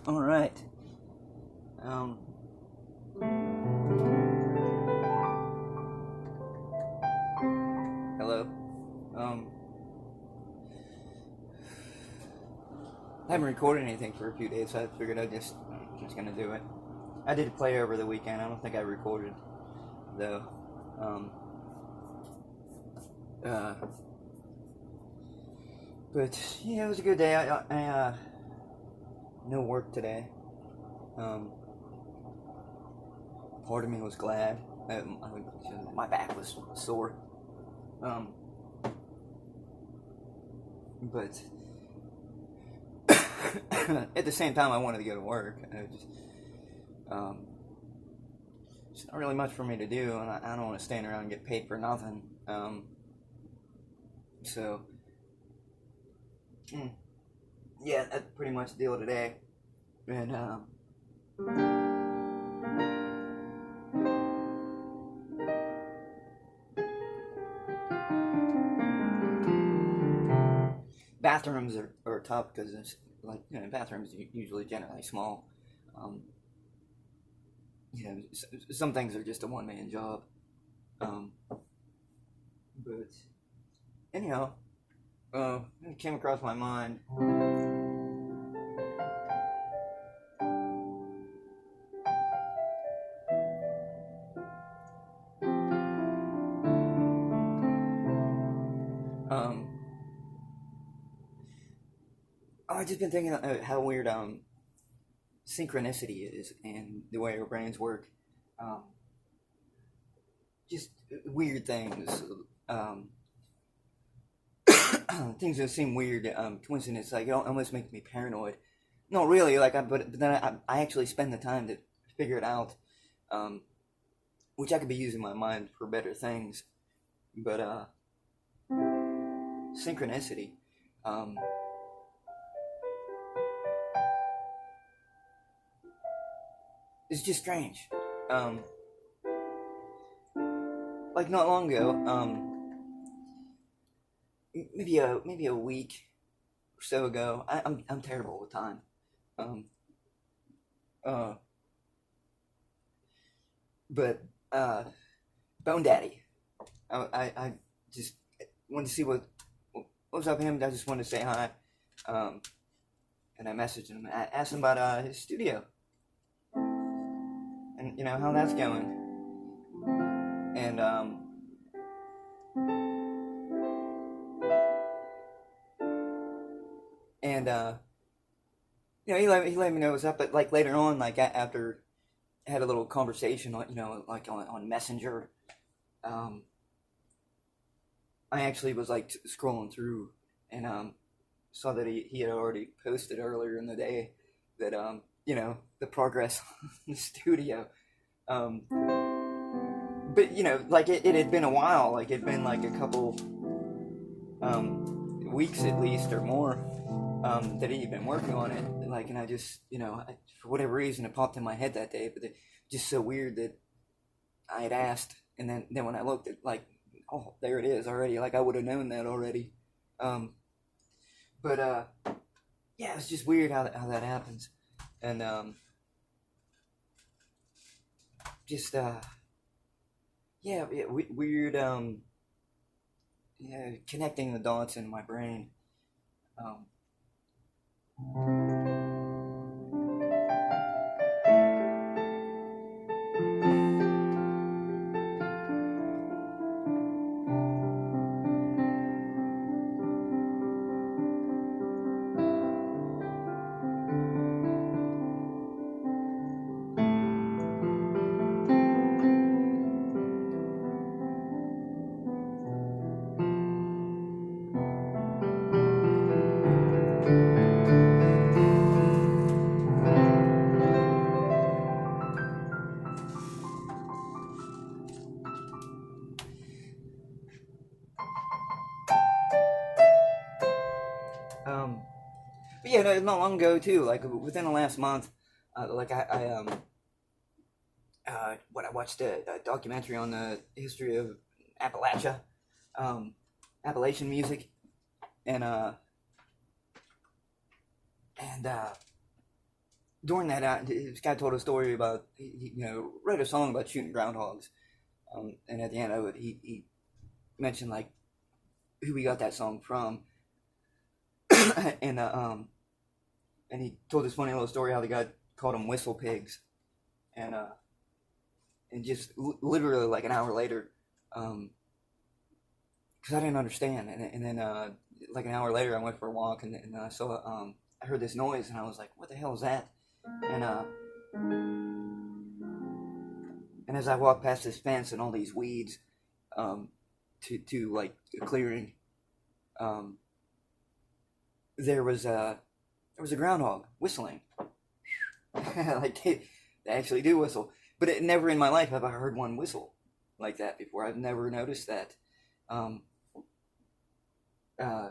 All right. Hello. Um, I haven't recorded anything for a few days, so I figured I'm just gonna do it. I did play over the weekend. I don't think I recorded though. Um, uh, but yeah, it was a good day. No work today. Um, Part of me was glad. My back was sore. Um, but at the same time, I wanted to go to work. Um, it's not really much for me to do, and I don't want to stand around and get paid for nothing. So, mm, yeah, that's pretty much the deal today. And bathrooms are tough because it's like bathrooms are usually generally small. Um, some things are just a one man job. Um, but anyhow, it came across my mind. Um, I've just been thinking how weird synchronicity is and the way our brains work. Um, just weird things. Um, Things that seem weird. Coincidence, like it almost makes me paranoid. No, really, but then I actually spend the time to figure it out. Um, which I could be using my mind for better things. But synchronicity. Um, it's just strange. Um, like not long ago, maybe a week or so ago. I'm terrible with time. Um, uh, but Bone Daddy, I just wanted to see what was up with him. I just wanted to say hi. Um, and I messaged him. I asked him about his studio and how that's going. And and he let me know what's up. But like later on, like after I had a little conversation, like on Messenger, um, I actually was like scrolling through and saw that he had already posted earlier in the day that the progress in the studio. Um, but like it had been a while. Like it'd been like a couple weeks at least or more that he'd been working on it. Like, and I just for whatever reason it popped in my head that day. But it just so weird that I had asked, and then when I looked at like, oh, there it is already. Like I would have known that already. Um, but yeah, it's just weird how that happens, and just weird connecting the dots in my brain. Um, but yeah, no, not long ago too. Like within the last month, like I watched a documentary on the history of Appalachia, um, Appalachian music, and and during that, this guy told a story about wrote a song about shooting groundhogs, and at the end of it, he mentioned like who he got that song from, and and he told this funny little story how the guy called them whistle pigs, and just literally like an hour later, because I didn't understand, and then like an hour later, I went for a walk, and I saw I heard this noise, and I was like, what the hell is that? And and as I walked past this fence and all these weeds, to like a clearing, um, there was a groundhog whistling. Like they actually do whistle, but never in my life have I heard one whistle like that before. I've never noticed that. Um, uh,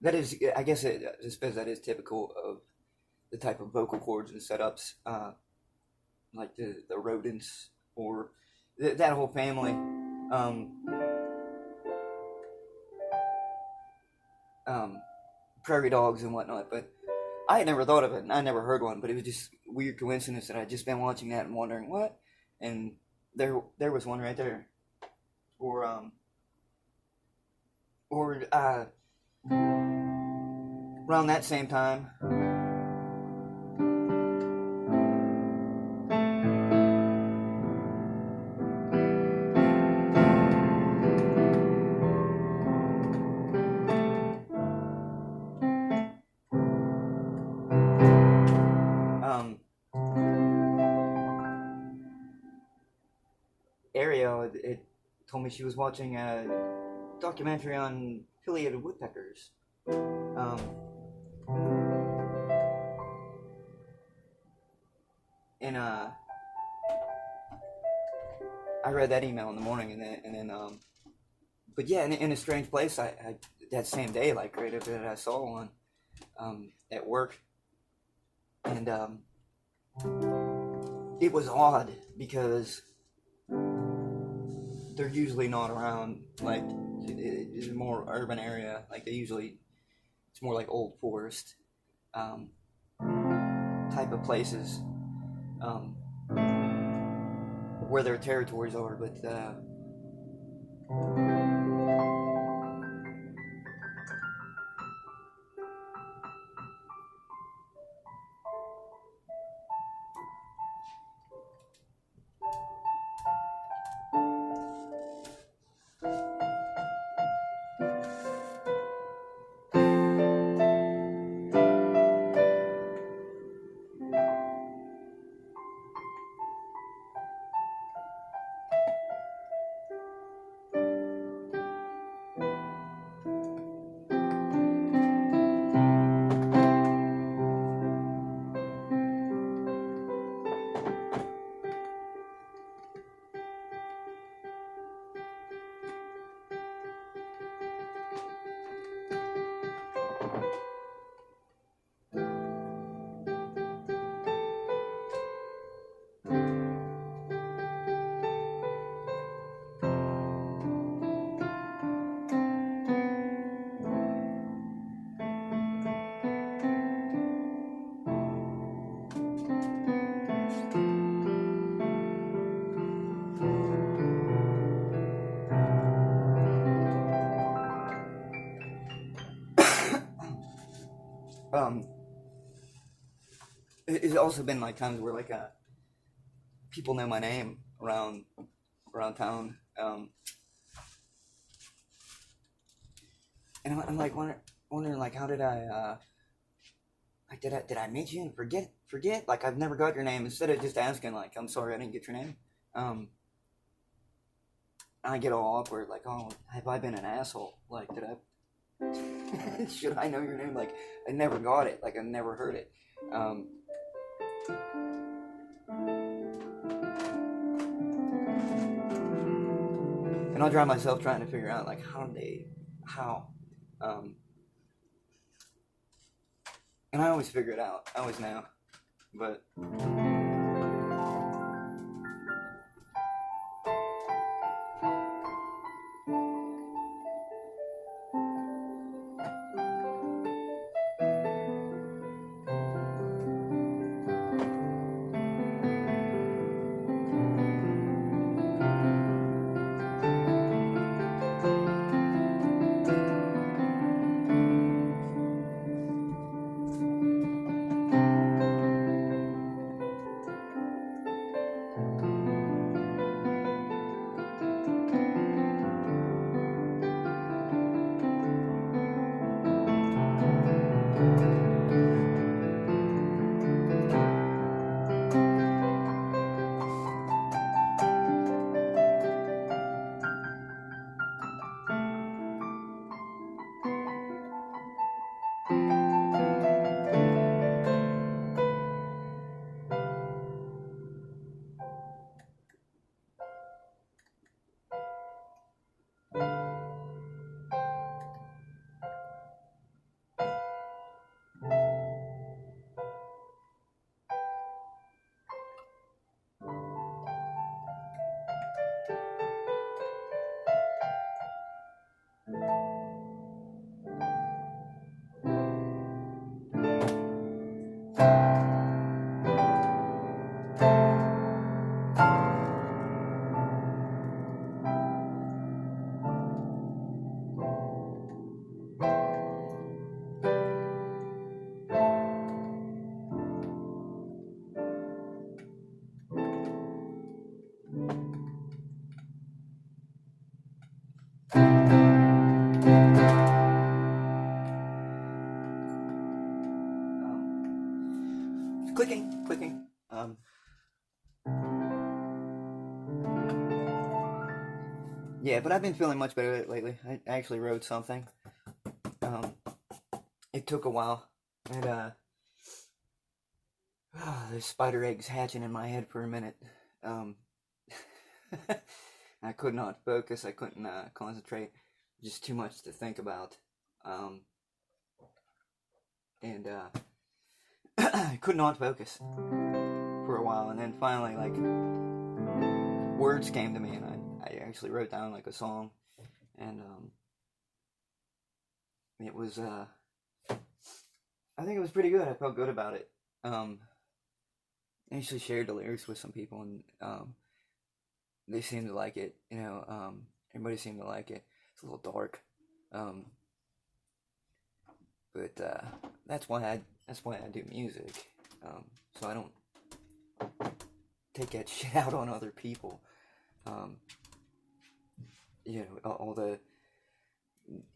that is, I guess, I suppose that is typical of the type of vocal cords and setups, like the rodents or that whole family. Um, Prairie dogs and whatnot, but I had never thought of it, and I never heard one. But it was just weird coincidence that I'd just been watching that and wondering what, and there was one right there, or around that same time. Um, Ariel it told me she was watching a documentary on pileated woodpeckers. Um, and I read that email in the morning, and then but yeah, in a strange place, I that same day, like right after that, I saw one at work, and it was odd because they're usually not around. Like it's a more urban area. Like it's more like old forest um, type of places um, where their territories are. But um, it's also been like times where like people know my name around town, and I'm like wondering like how did I like did I meet you and forget like I've never got your name, instead of just asking like I'm sorry I didn't get your name. I get all awkward like, oh, have I been an asshole, like did I should I know your name, like I never got it, like I never heard it. um, and I'll drown myself trying to figure out like how um, and I always figure it out, I always know, but clicking. Yeah, but I've been feeling much better lately. I actually wrote something. Um, it took a while, and there's spider eggs hatching in my head for a minute. Um, I could not focus. I couldn't concentrate. Just too much to think about. And I could not focus for a while, and then finally, like, words came to me, and I actually wrote down like a song, and it was I think it was pretty good. I felt good about it. I actually shared the lyrics with some people, and they seemed to like it. Everybody seemed to like it. It's a little dark, but that's why I do music. So I don't take that shit out on other people. All the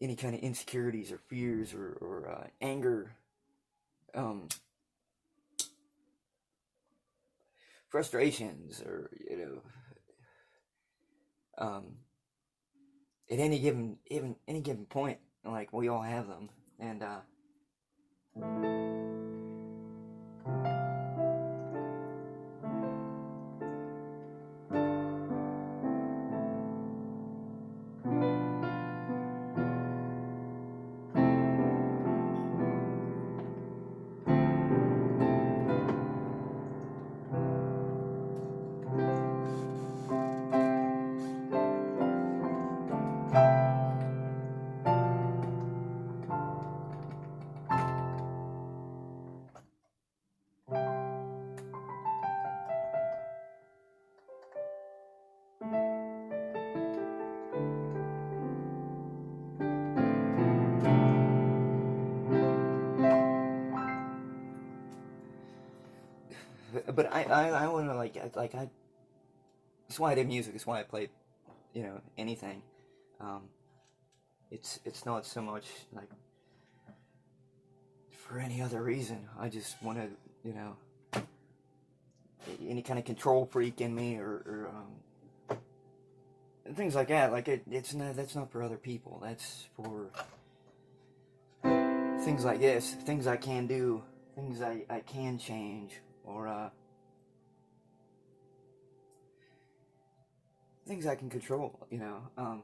any kind of insecurities or fears or anger, frustrations, or at any given point, like, we all have them, and but I want to, I that's why I did music. It's why I played, anything. It's not so much like for any other reason. I just want to, any kind of control freak in me, or things like that. Like, that's not for other people. That's for things like this, things I can do, things I can change, or things I can control. I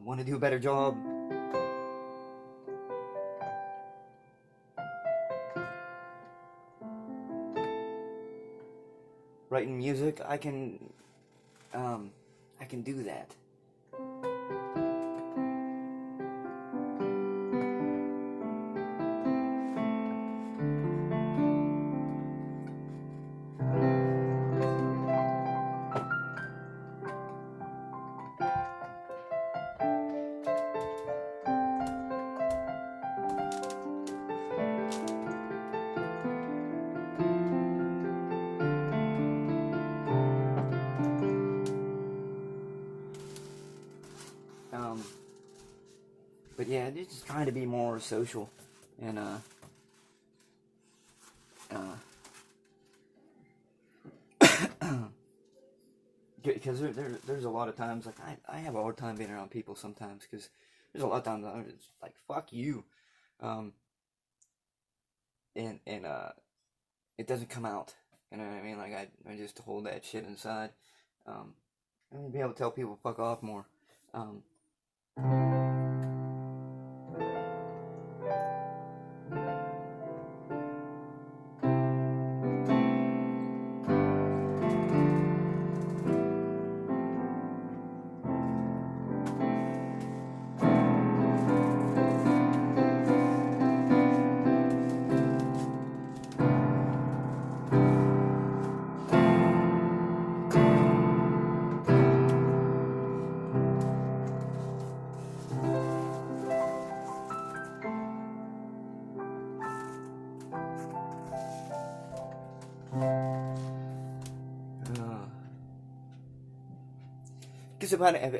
want to do a better job. Writing music, I can do that. But yeah, just trying to be more social, and because there's a lot of times, like, I have a hard time being around people sometimes, because there's a lot of times I'm just like, fuck you, and it doesn't come out. You know what I mean? Like, I just hold that shit inside. I need to be able to tell people fuck off more. Because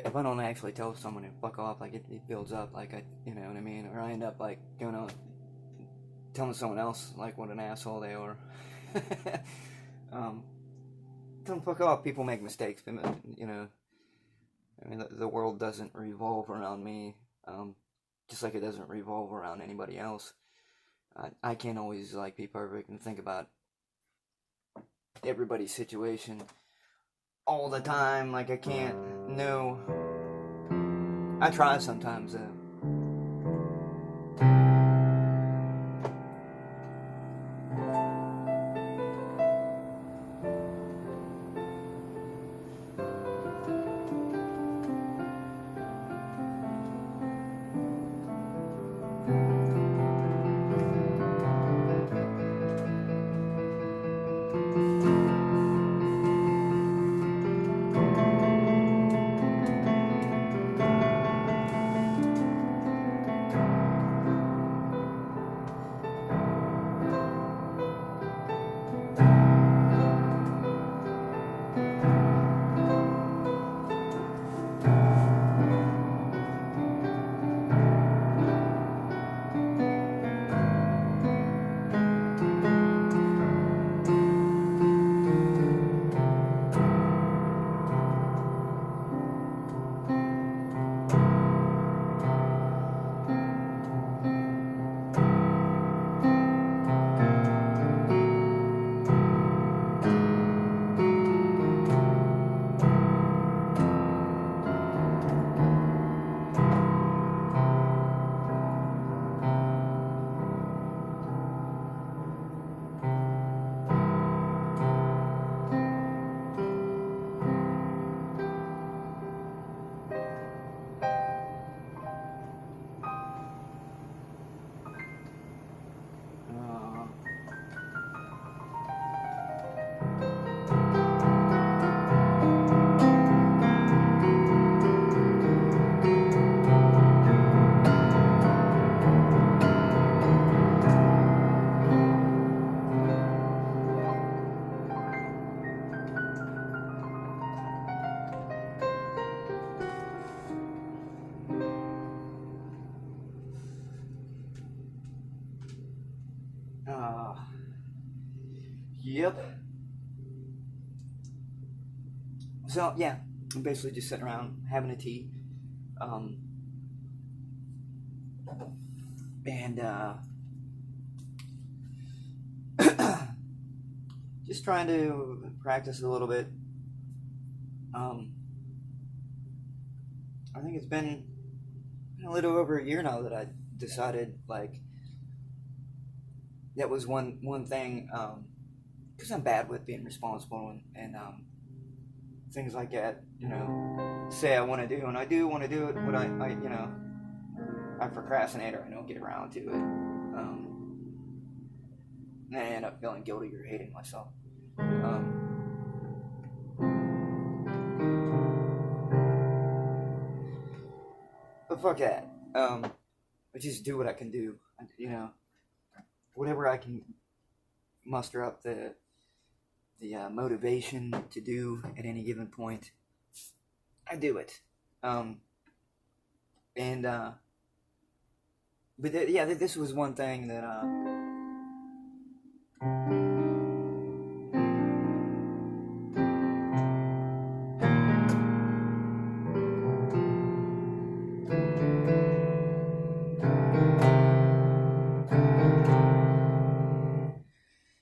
if I don't actually tell someone to fuck off, like, it builds up, like, you know what I mean? Or I end up, like, going on telling someone else like what an asshole they are. um, don't fuck off. People make mistakes. You know, I mean, the world doesn't revolve around me, just like it doesn't revolve around anybody else. I can't always like be perfect and think about everybody's situation all the time. Like I can't. No, I try sometimes though. Yep. So yeah, I'm basically just sitting around having a tea, um, and just trying to practice a little bit. Um, I think it's been a little over a year now that I decided like that was one thing because I'm bad with being responsible and things like that. You know, say I want to do and I do want to do it, but I you know I procrastinate or I don't get around to it. And I end up feeling guilty or hating myself. But fuck that. I just do what I can do. You know, whatever I can muster up the motivation to do at any given point, I do it. And but yeah, this was one thing that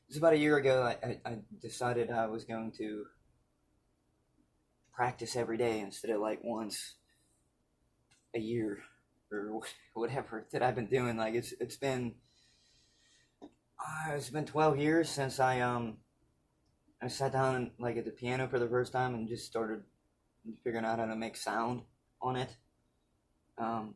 it was about a year ago. I decided I was going to practice every day instead of like once a year or whatever that I've been doing. Like it's been 12 years since I sat down like at the piano for the first time and just started figuring out how to make sound on it. And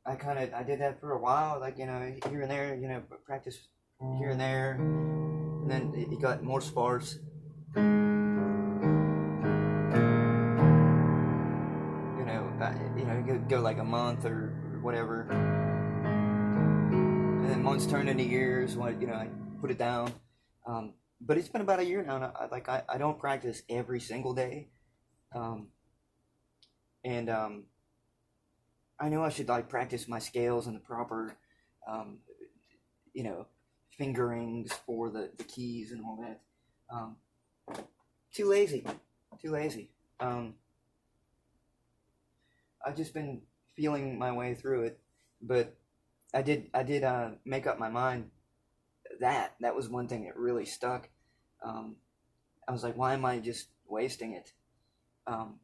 I did that for a while, like you know here and there, you know practice here and there, and then it got more sparse. You know, go like a month or whatever, and then months turned into years. When you know, I put it down. But it's been about a year now. And I don't practice every single day, and I know I should like practice my scales and the proper, um, you know, fingerings for the keys and all that. Um, too lazy, too lazy. I've just been feeling my way through it, but I did make up my mind that was one thing that really stuck. Um, I was like, why am I just wasting it? Um,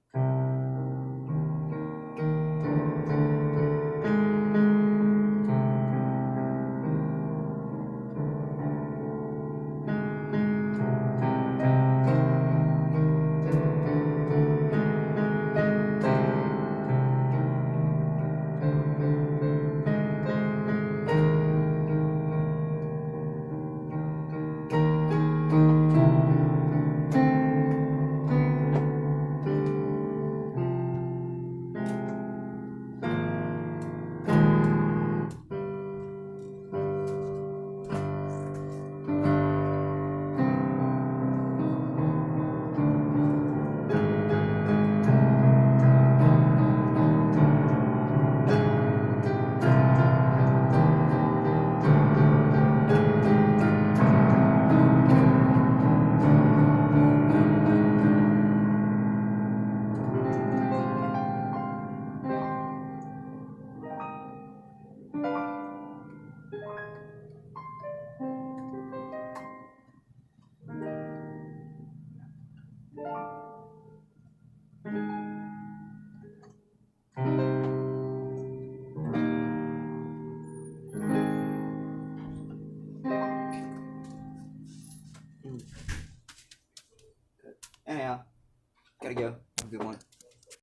Anyhow, gotta go.